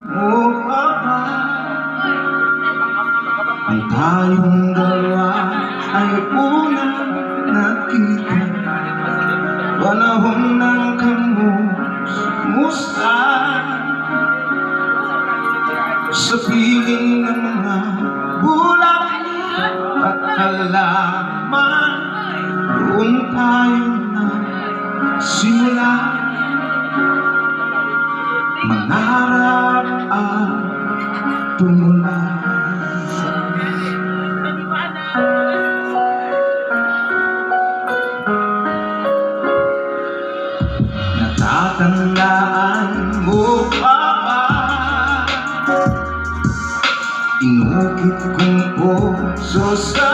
O Papa, ang tayong dalawa ay unang nakita, panahon ng kamusta sa piling ng mga bulak at halaman. Doon tayo na simula mangarap at tumulad. Natatandaan mo pa ba? Inukit kong puso sa